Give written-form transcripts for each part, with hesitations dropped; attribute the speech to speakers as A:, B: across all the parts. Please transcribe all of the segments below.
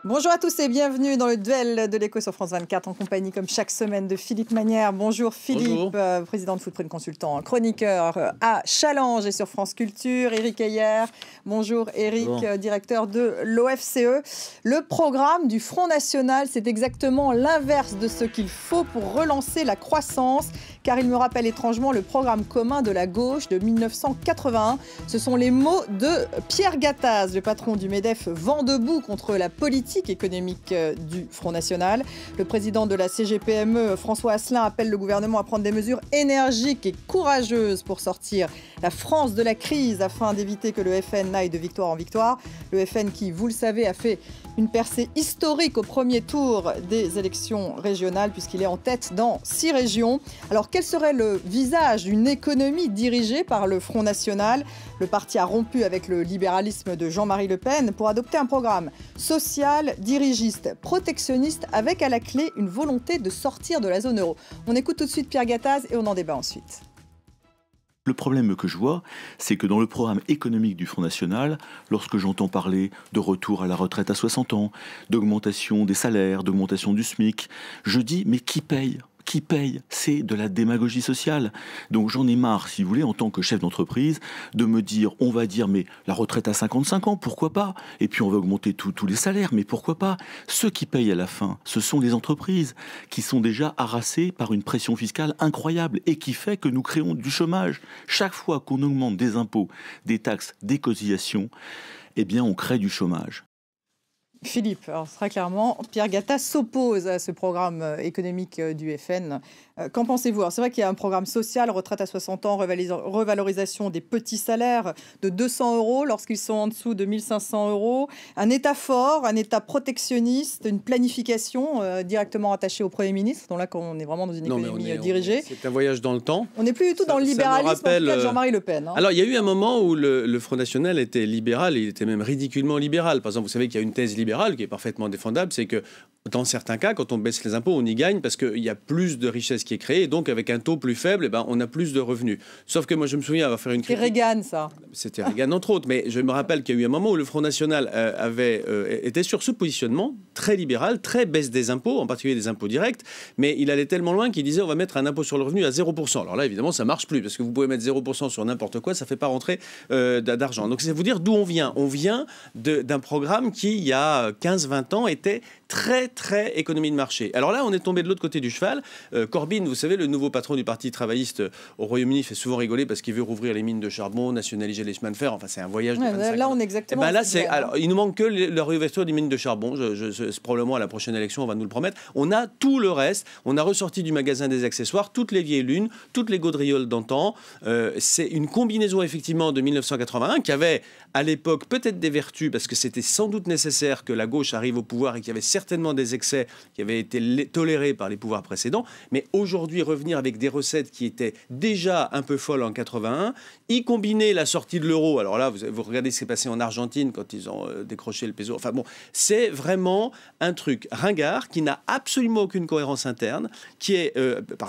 A: Bonjour à tous et bienvenue dans le duel de l'écho sur France 24 en compagnie comme chaque semaine de Philippe Manière. Bonjour Philippe,
B: Bonjour.
A: Président de Footprint Consultant, chroniqueur à Challenge et sur France Culture. Éric Heyer, bonjour Éric, directeur de l'OFCE. Le programme du Front National, c'est exactement l'inverse de ce qu'il faut pour relancer la croissance, car il me rappelle étrangement le programme commun de la gauche de 1981. Ce sont les mots de Pierre Gattaz, le patron du MEDEF vent debout contre la politique économique du Front National. Le président de la CGPME, François Asselin, appelle le gouvernement à prendre des mesures énergiques et courageuses pour sortir la France de la crise afin d'éviter que le FN n'aille de victoire en victoire. Le FN qui, vous le savez, a fait une percée historique au premier tour des élections régionales puisqu'il est en tête dans 6 régions. Alors quel serait le visage d'une économie dirigée par le Front National ? Le parti a rompu avec le libéralisme de Jean-Marie Le Pen pour adopter un programme social, dirigiste, protectionniste avec à la clé une volonté de sortir de la zone euro. On écoute tout de suite Pierre Gattaz et on en débat ensuite.
C: Le problème que je vois, c'est que dans le programme économique du Front National, lorsque j'entends parler de retour à la retraite à 60 ans, d'augmentation des salaires, d'augmentation du SMIC, je dis mais qui paye ? Qui paye? C'est de la démagogie sociale. Donc j'en ai marre, si vous voulez, en tant que chef d'entreprise, de me dire, on va dire, mais la retraite à 55 ans, pourquoi pas? Et puis on va augmenter tous les salaires, mais pourquoi pas? Ceux qui payent à la fin, ce sont les entreprises qui sont déjà harassées par une pression fiscale incroyable et qui fait que nous créons du chômage. Chaque fois qu'on augmente des impôts, des taxes, des cotisations, eh bien on crée du chômage.
A: Philippe, alors très clairement, Pierre Gattaz s'oppose à ce programme économique du FN. Qu'en pensez-vous? C'est vrai qu'il y a un programme social, retraite à 60 ans, revalorisation des petits salaires de 200 € lorsqu'ils sont en dessous de 1500 €, un État fort, un État protectionniste, une planification directement attachée au Premier ministre, donc là on est vraiment dans une économie dirigée.
B: C'est un voyage dans le temps.
A: On n'est plus du tout dans le libéralisme en tout cas, de Jean-Marie Le Pen.
B: Alors il y a eu un moment où le Front National était libéral, il était même ridiculement libéral. Par exemple, vous savez qu'il y a une thèse libérale qui est parfaitement défendable, c'est que dans certains cas, quand on baisse les impôts, on y gagne parce qu'il y a plus de richesse qui est créée et donc avec un taux plus faible, on a plus de revenus. Sauf que moi, je me souviens avoir fait une critique.
A: C'était Reagan, ça.
B: C'était Reagan, entre autres. Mais je me rappelle qu'il y a eu un moment où le Front National était sur ce positionnement très libéral, très baisse des impôts, en particulier des impôts directs. Mais il allait tellement loin qu'il disait on va mettre un impôt sur le revenu à 0%. Alors là, évidemment, ça ne marche plus parce que vous pouvez mettre 0% sur n'importe quoi, ça ne fait pas rentrer d'argent. Donc c'est vous dire d'où on vient. On vient d'un programme qui, il y a 15-20 ans, était très économie de marché. Alors là, on est tombé de l'autre côté du cheval. Corbyn, vous savez, le nouveau patron du Parti travailliste au Royaume-Uni, fait souvent rigoler parce qu'il veut rouvrir les mines de charbon, nationaliser les chemins de fer. Enfin, c'est un voyage de 25
A: là,
B: ans.
A: on est exactement...
B: Alors, il nous manque que la réouverture des mines de charbon. C'est probablement à la prochaine élection, on va nous le promettre. On a tout le reste. On a ressorti du magasin des accessoires toutes les vieilles lunes, toutes les gaudrioles d'antan. C'est une combinaison, effectivement, de 1981 qui avait, à l'époque, peut-être des vertus parce que c'était sans doute nécessaire que la gauche arrive au pouvoir et qu'il y avait certainement des excès qui avaient été tolérés par les pouvoirs précédents. Mais aujourd'hui, revenir avec des recettes qui étaient déjà un peu folles en 81, y combiner la sortie de l'euro. Alors là, vous regardez ce qui s'est passé en Argentine quand ils ont décroché le peso. Enfin bon, c'est vraiment un truc ringard qui n'a absolument aucune cohérence interne, qui est...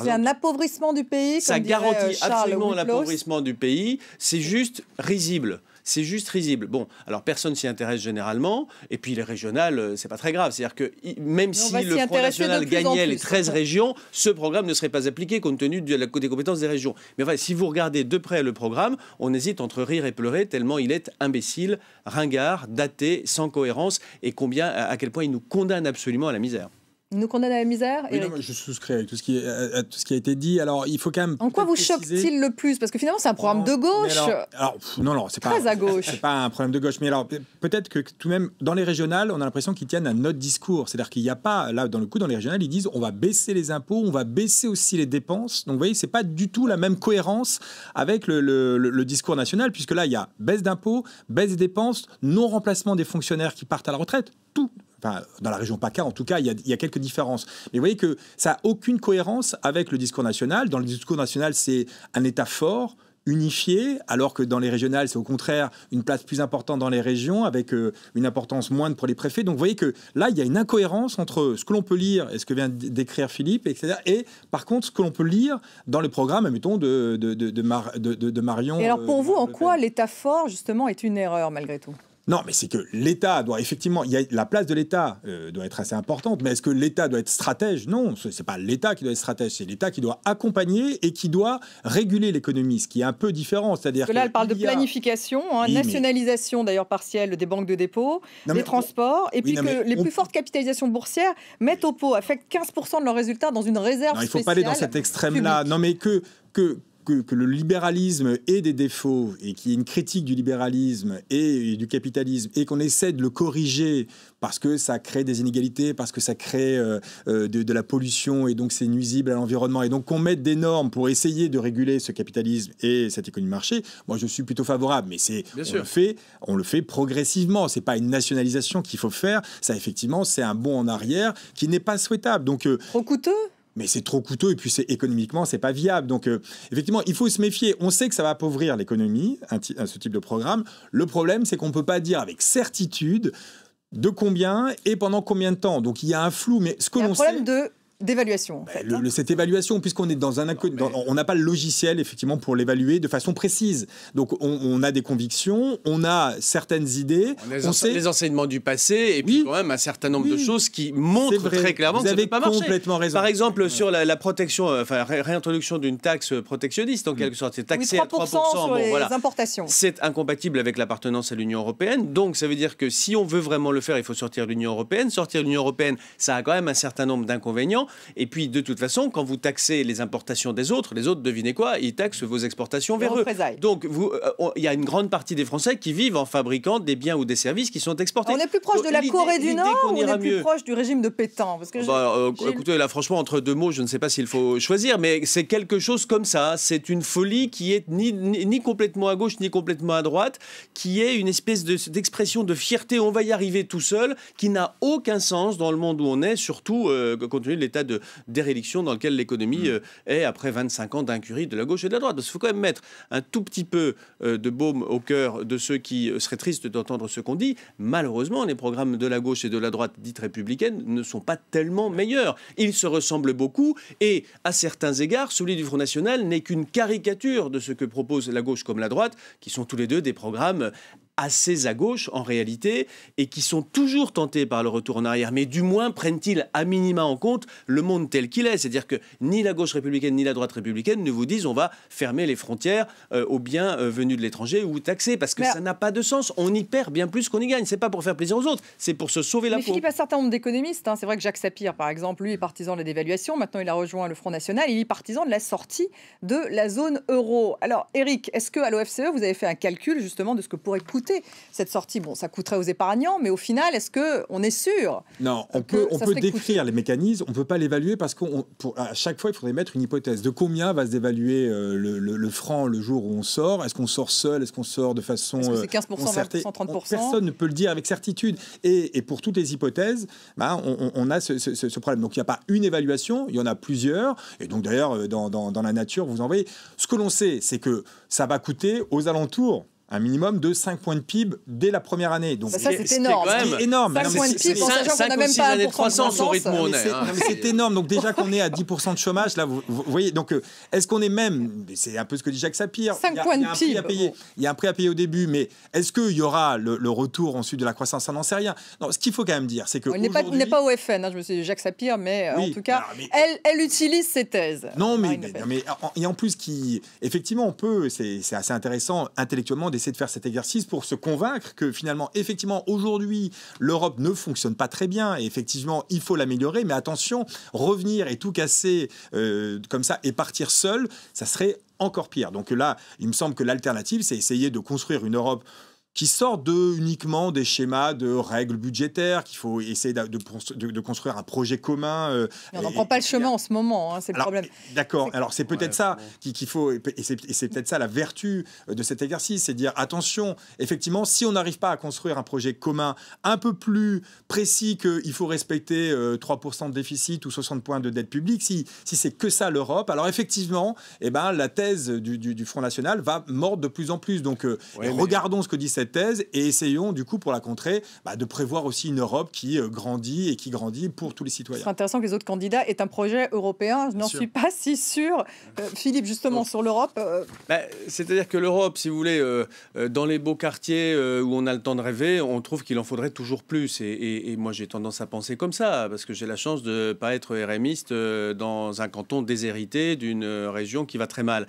A: c'est un appauvrissement du pays,
B: ça garantit absolument l'appauvrissement du pays. C'est juste risible. C'est juste risible. Bon, alors personne s'y intéresse généralement, et puis les régionales, c'est pas très grave. C'est-à-dire que même si le Front National gagnait les 13 régions, ce programme ne serait pas appliqué compte tenu des compétences des régions. Mais enfin, si vous regardez de près le programme, on hésite entre rire et pleurer tellement il est imbécile, ringard, daté, sans cohérence, et à quel point il nous condamne absolument à la misère.
A: Il nous condamne à la misère.
D: Oui, non, je souscris avec tout ce qui a été dit. Alors, il faut quand même.
A: En quoi vous choque-t-il le plus? Parce que finalement, c'est un programme de gauche.
D: Non, c'est pas
A: très à gauche.
D: C'est pas un problème de gauche. Mais alors, peut-être que tout de même, dans les régionales, on a l'impression qu'ils tiennent un autre discours. C'est-à-dire qu'il n'y a pas, là, dans les régionales, ils disent on va baisser les impôts, on va baisser aussi les dépenses. Donc, vous voyez, c'est pas du tout la même cohérence avec le discours national, puisque là, il y a baisse d'impôts, baisse des dépenses, non-remplacement des fonctionnaires qui partent à la retraite. Tout. Enfin, dans la région PACA, en tout cas, il y a quelques différences. Mais vous voyez que ça n'a aucune cohérence avec le discours national. Dans le discours national, c'est un État fort, unifié, alors que dans les régionales, c'est au contraire une place plus importante dans les régions, avec une importance moindre pour les préfets. Donc vous voyez que là, il y a une incohérence entre ce que l'on peut lire et ce que vient d'écrire Philippe, etc. Et par contre, ce que l'on peut lire dans le programme, admettons, de Marion.
A: Et alors pour vous, en quoi l'État fort, justement, est une erreur, malgré tout ?
D: Non, mais c'est que l'État doit effectivement, la place de l'État doit être assez importante, mais est-ce que l'État doit être stratège? Non, c'est pas l'État qui doit être stratège, c'est l'État qui doit accompagner et qui doit réguler l'économie, ce qui est un peu différent. C'est-à-dire
A: que là, elle parle de planification, oui, nationalisation d'ailleurs partielle des banques de dépôt, des transports, et puis que les plus fortes capitalisations boursières mettent au pot, affectent 15% de leurs résultats dans une réserve spéciale.
D: Il ne faut pas aller dans cet extrême-là. Non, mais que le libéralisme ait des défauts et qu'il y ait une critique du libéralisme et du capitalisme et qu'on essaie de le corriger parce que ça crée des inégalités, parce que ça crée de la pollution et donc c'est nuisible à l'environnement et donc qu'on mette des normes pour essayer de réguler ce capitalisme et cette économie de marché, moi je suis plutôt favorable, mais on le fait progressivement, c'est pas une nationalisation qu'il faut faire, ça effectivement c'est un bond en arrière qui n'est pas souhaitable. Donc,
A: trop coûteux.
D: Mais c'est trop coûteux et puis économiquement, c'est pas viable. Donc, effectivement, il faut se méfier. On sait que ça va appauvrir l'économie, ce type de programme. Le problème, c'est qu'on ne peut pas dire avec certitude de combien et pendant combien de temps. Donc, il y a un flou. Mais ce que l'on sait...
A: d'évaluation. En fait,
D: cette évaluation, puisqu'on est dans on n'a pas le logiciel effectivement pour l'évaluer de façon précise. Donc on a des convictions, on a certaines idées,
B: on sait les enseignements du passé et puis quand même un certain nombre de choses qui montrent très clairement que ça ne peut pas marcher.
D: Complètement raison.
B: Par exemple sur la protection, réintroduction d'une taxe protectionniste en quelque sorte, c'est taxé à 3%
A: sur les importations.
B: C'est incompatible avec l'appartenance à l'Union européenne. Donc ça veut dire que si on veut vraiment le faire, il faut sortir de l'Union européenne. Sortir de l'Union européenne, ça a quand même un certain nombre d'inconvénients. Et puis, de toute façon, quand vous taxez les importations des autres, les autres, devinez quoi? Ils taxent vos exportations vers eux. Donc, il y a une grande partie des Français qui vivent en fabriquant des biens ou des services qui sont exportés.
A: On est plus proche de la Corée du Nord ou on est plus proche du régime de Pétain? Parce que
B: écoutez, là, franchement, entre deux mots, je ne sais pas s'il faut choisir, mais c'est quelque chose comme ça. C'est une folie qui est ni complètement à gauche, ni complètement à droite, qui est une espèce d'expression de fierté, on va y arriver tout seul, qui n'a aucun sens dans le monde où on est, surtout compte tenu de l'état de déréliction dans lequel l'économie est après 25 ans d'incurie de la gauche et de la droite. Parce qu'il faut quand même mettre un tout petit peu de baume au cœur de ceux qui seraient tristes d'entendre ce qu'on dit. Malheureusement, les programmes de la gauche et de la droite dite républicaine ne sont pas tellement meilleurs. Ils se ressemblent beaucoup et à certains égards, celui du Front National n'est qu'une caricature de ce que propose la gauche comme la droite, qui sont tous les deux des programmes assez à gauche en réalité et qui sont toujours tentés par le retour en arrière, mais du moins prennent-ils à minima en compte le monde tel qu'il est. C'est-à-dire que ni la gauche républicaine ni la droite républicaine ne vous disent on va fermer les frontières aux biens venus de l'étranger ou taxés, parce que ça n'a pas de sens. On y perd bien plus qu'on y gagne. C'est pas pour faire plaisir aux autres, c'est pour se sauver la peau.
A: Philippe, un certain nombre d'économistes, c'est vrai que Jacques Sapir, par exemple, lui est partisan de la dévaluation. Maintenant, il a rejoint le Front National. Il est partisan de la sortie de la zone euro. Alors, Éric, est-ce qu'à l'OFCE, vous avez fait un calcul justement de ce que pourrait coûter cette sortie? Bon, ça coûterait aux épargnants, mais au final, est-ce qu'on est sûr?
D: Non, on peut décrire les mécanismes, on ne peut pas l'évaluer parce qu'à chaque fois, il faudrait mettre une hypothèse de combien va se dévaluer le franc le jour où on sort. Est-ce qu'on sort seul? Est-ce qu'on sort de façon
A: c'est 15%,
D: concertée?
A: 20%, 30%?
D: Personne ne peut le dire avec certitude. Et pour toutes les hypothèses, on a ce problème. Donc, il n'y a pas une évaluation, il y en a plusieurs. Et donc, d'ailleurs, dans la nature, vous en voyez. Ce que l'on sait, c'est que ça va coûter aux alentours un minimum de 5 points de PIB dès la première année. Donc,
A: ça, c'est énorme.
D: C'est énorme.
A: 5 points de PIB, en sachant qu'on n'a même pas 1% de croissance
B: au rythme où on est.
D: C'est énorme. Donc déjà qu'on est à 10% de chômage, là, vous voyez, donc est-ce qu'on est même, c'est un peu ce que dit Jacques Sapir,
A: 5 points de PIB.
D: Il y a un prix à payer au début, mais est-ce qu'il y aura le retour ensuite de la croissance? Ça n'en sait rien. Non, ce qu'il faut quand même dire, c'est que
A: il n'est pas au FN, je me suis dit Jacques Sapir, mais en tout cas, elle utilise ses thèses.
D: Non, mais et en plus, effectivement, on peut, c'est assez intéressant intellectuellement d'essayer de faire cet exercice pour se convaincre que finalement, effectivement, aujourd'hui, l'Europe ne fonctionne pas très bien et effectivement, il faut l'améliorer. Mais attention, revenir et tout casser comme ça et partir seul, ça serait encore pire. Donc là, il me semble que l'alternative, c'est essayer de construire une Europe qui sort uniquement des schémas de règles budgétaires, qu'il faut essayer de construire un projet commun.
A: On n'en prend pas le chemin en ce moment, c'est le problème.
D: D'accord, alors c'est peut-être ça qu'il faut, et c'est peut-être ça la vertu de cet exercice, c'est de dire attention, effectivement, si on n'arrive pas à construire un projet commun un peu plus précis qu'il faut respecter 3% de déficit ou 60 points de dette publique, si c'est que ça l'Europe, alors effectivement, la thèse du Front National va mordre de plus en plus. Donc regardons ce que dit cette cette thèse et essayons, du coup, pour la contrer, de prévoir aussi une Europe qui grandit et qui grandit pour tous les citoyens.
A: C'est intéressant que les autres candidats aient un projet européen. Je n'en suis pas si sûr. Philippe, justement, sur l'Europe...
B: C'est-à-dire que l'Europe, si vous voulez, dans les beaux quartiers où on a le temps de rêver, on trouve qu'il en faudrait toujours plus. Et moi, j'ai tendance à penser comme ça, parce que j'ai la chance de ne pas être RMiste dans un canton déshérité d'une région qui va très mal.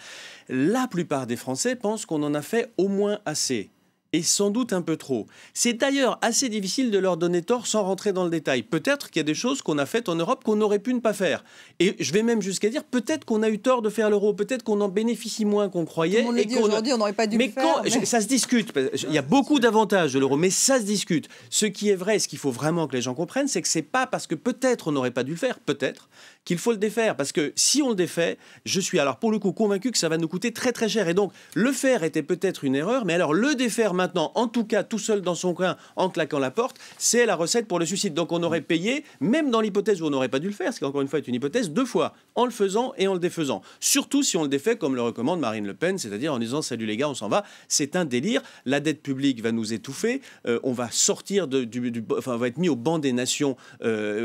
B: La plupart des Français pensent qu'on en a fait au moins assez. Et sans doute un peu trop. C'est d'ailleurs assez difficile de leur donner tort sans rentrer dans le détail. Peut-être qu'il y a des choses qu'on a faites en Europe qu'on aurait pu ne pas faire. Et je vais même jusqu'à dire, peut-être qu'on a eu tort de faire l'euro, peut-être qu'on en bénéficie moins qu'on croyait.
A: Tout le monde le dit aujourd'hui, on n'aurait pas dû le faire.
B: Mais ça se discute. Il y a beaucoup d'avantages de l'euro, mais ça se discute. Ce qui est vrai, ce qu'il faut vraiment que les gens comprennent, c'est que c'est pas parce que peut-être on n'aurait pas dû le faire, peut-être, qu'il faut le défaire. Parce que si on le défait, je suis alors pour le coup convaincu que ça va nous coûter très très cher. Et donc, le faire était peut-être une erreur, mais alors le défaire maintenant, en tout cas tout seul dans son coin, en claquant la porte, c'est la recette pour le suicide. Donc on aurait payé, même dans l'hypothèse où on n'aurait pas dû le faire, ce qui encore une fois est une hypothèse, 2 fois, en le faisant et en le défaisant. Surtout si on le défait comme le recommande Marine Le Pen, c'est-à-dire en disant salut les gars, on s'en va. C'est un délire. La dette publique va nous étouffer. On va sortir on va être mis au banc des nations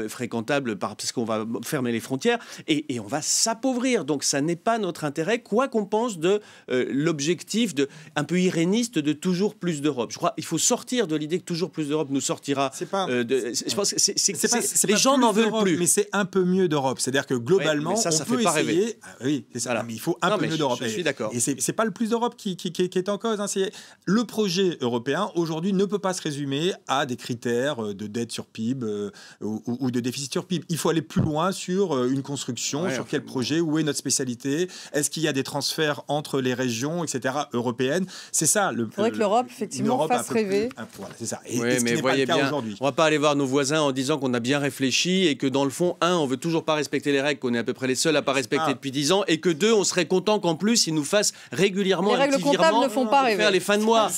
B: fréquentables parce qu'on va fermer les frontières et on va s'appauvrir. Donc ça n'est pas notre intérêt, quoi qu'on pense de l'objectif un peu iréniste de toujours plus d'Europe. Je crois qu'il faut sortir de l'idée que toujours plus d'Europe nous sortira. Je pense que les gens n'en veulent plus.
D: Mais c'est un peu mieux d'Europe. C'est-à-dire que globalement,
B: ça
D: on peut
B: fait pas
D: essayer.
B: Rêver.
D: Oui, c'est ça. Voilà. Mais il faut un peu mieux d'Europe.
B: Je suis d'accord.
D: Et c'est pas le plus d'Europe qui est en cause. C'est le projet européen aujourd'hui ne peut pas se résumer à des critères de dette sur PIB ou de déficit sur PIB. Il faut aller plus loin sur une construction, sur quel projet, où est notre spécialité, est-ce qu'il y a des transferts entre les régions, etc. européennes. C'est ça.
A: Il faudrait que l'Europe effectivement fasse rêver.
D: Voilà, c'est ça. Et
B: ce qui n'est pas le cas aujourd'hui. On ne va pas aller voir nos voisins en disant qu'on a bien réfléchi et que dans le fond, on veut toujours pas respecter les règles, qu'on est à peu près les seuls à pas respecter depuis 10 ans, et que 2, on serait content qu'en plus ils nous fassent régulièrement
A: un petit virement
B: ne font pas rêver. Faire les fins de mois.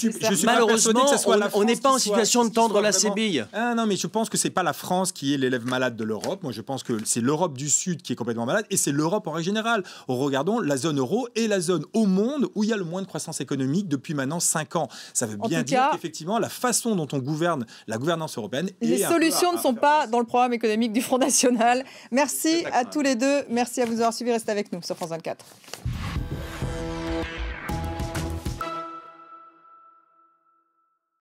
B: Malheureusement, on n'est pas en situation de tendre la sébille.
D: Non, mais je pense que c'est pas la France qui est l'élève malade de l'Europe. Moi, je pense que c'est l'Europe du Sud qui est complètement malade, et c'est l'Europe en règle générale. Regardons la zone euro et la zone au monde où il y a le moins de croissance économique depuis maintenant 5 ans. Ça veut bien dire qu'effectivement, la façon dont on gouverne la gouvernance européenne...
A: Les solutions ne sont pas dans le programme économique du Front National. Merci à tous les deux. Merci à vous d'avoir suivi. Restez avec nous sur France 24.